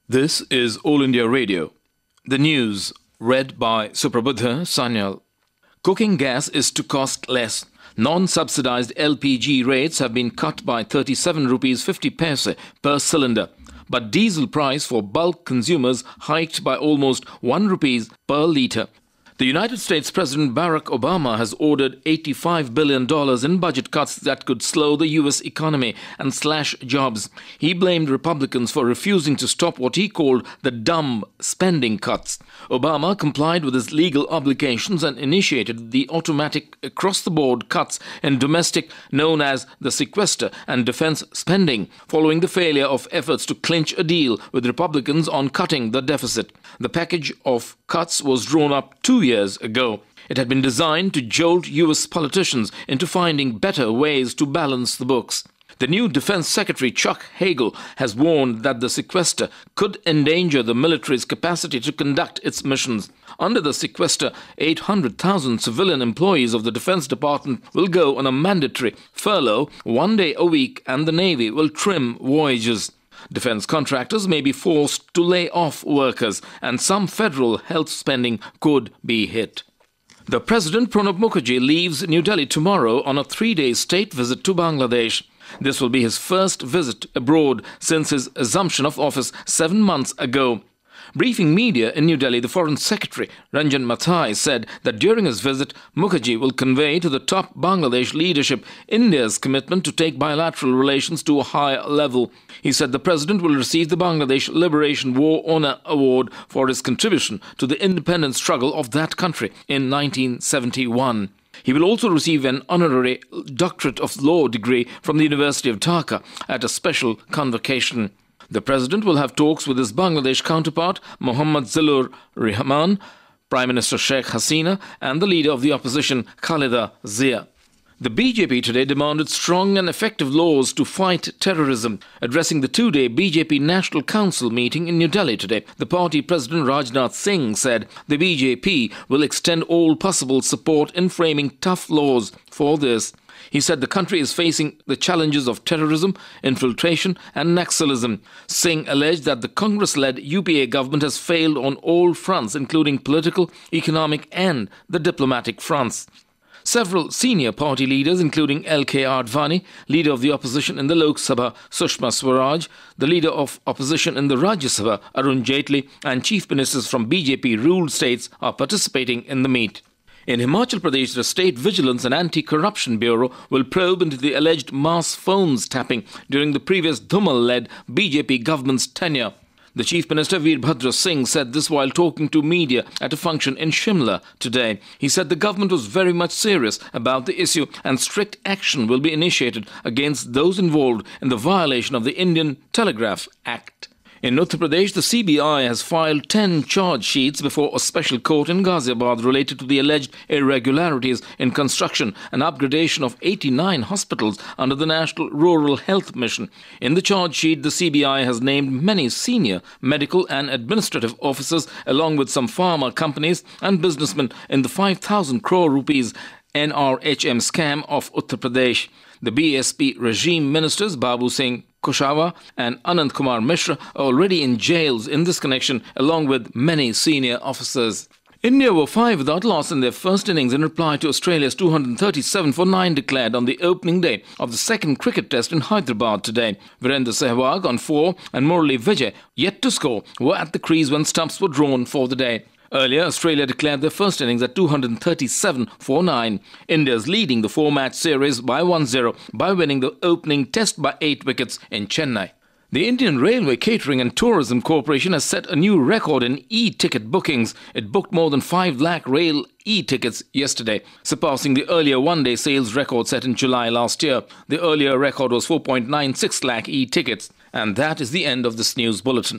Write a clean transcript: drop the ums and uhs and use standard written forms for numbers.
This is All India Radio. The news read by Suprabudha Sanyal. Cooking gas is to cost less. Non-subsidized LPG rates have been cut by 37 rupees 50 paise per cylinder. But diesel price for bulk consumers hiked by almost 1 rupees per litre. The United States President Barack Obama has ordered $85 billion in budget cuts that could slow the U.S. economy and slash jobs. He blamed Republicans for refusing to stop what he called the dumb spending cuts. Obama complied with his legal obligations and initiated the automatic across-the-board cuts in domestic known as the sequester and defense spending, following the failure of efforts to clinch a deal with Republicans on cutting the deficit. The package of cuts was drawn up 2 years ago. It had been designed to jolt U.S. politicians into finding better ways to balance the books. The new Defense Secretary Chuck Hagel has warned that the sequester could endanger the military's capacity to conduct its missions. Under the sequester, 800,000 civilian employees of the Defense Department will go on a mandatory furlough 1 day a week, and the Navy will trim voyages. Defense contractors may be forced to lay off workers, and some federal health spending could be hit. The President Pranab Mukherjee leaves New Delhi tomorrow on a 3-day state visit to Bangladesh. This will be his first visit abroad since his assumption of office 7 months ago. Briefing media in New Delhi, the Foreign Secretary Ranjan Mathai said that during his visit, Mukherjee will convey to the top Bangladesh leadership India's commitment to take bilateral relations to a higher level. He said the president will receive the Bangladesh Liberation War Honour Award for his contribution to the independence struggle of that country in 1971. He will also receive an honorary Doctorate of Law degree from the University of Dhaka at a special convocation. The president will have talks with his Bangladesh counterpart, Mohammad Zillur Rahman, Prime Minister Sheikh Hasina, and the leader of the opposition, Khaleda Zia. The BJP today demanded strong and effective laws to fight terrorism. Addressing the 2-day BJP National Council meeting in New Delhi today, the party president Rajnath Singh said the BJP will extend all possible support in framing tough laws for this. He said the country is facing the challenges of terrorism, infiltration and Naxalism. Singh alleged that the Congress-led UPA government has failed on all fronts, including political, economic and the diplomatic fronts. Several senior party leaders, including L.K. Advani, leader of the opposition in the Lok Sabha, Sushma Swaraj, the leader of opposition in the Rajya Sabha, Arun Jaitley, and chief ministers from BJP-ruled states are participating in the meet. In Himachal Pradesh, the State Vigilance and Anti-Corruption Bureau will probe into the alleged mass phones tapping during the previous Dhumal-led BJP government's tenure. The Chief Minister Veerbhadra Singh said this while talking to media at a function in Shimla today. He said the government was very much serious about the issue and strict action will be initiated against those involved in the violation of the Indian Telegraph Act. In Uttar Pradesh, the CBI has filed 10 charge sheets before a special court in Ghaziabad related to the alleged irregularities in construction and upgradation of 89 hospitals under the National Rural Health Mission. In the charge sheet, the CBI has named many senior medical and administrative officers along with some pharma companies and businessmen in the 5,000 crore rupees NRHM scam of Uttar Pradesh. The BSP regime ministers Babu Singh Kushawa and Anand Kumar Mishra are already in jails in this connection, along with many senior officers. India were 5 without loss in their first innings in reply to Australia's 237 for 9 declared on the opening day of the second cricket test in Hyderabad today. Virendra Sehwag on 4 and Murali Vijay, yet to score, were at the crease when stumps were drawn for the day. Earlier, Australia declared their first innings at 237 for 9. India's leading the 4-match series by 1-0 by winning the opening test by 8 wickets in Chennai. The Indian Railway Catering and Tourism Corporation has set a new record in e-ticket bookings. It booked more than 5 lakh rail e-tickets yesterday, surpassing the earlier one-day sales record set in July last year. The earlier record was 4.96 lakh e-tickets. And that is the end of this news bulletin.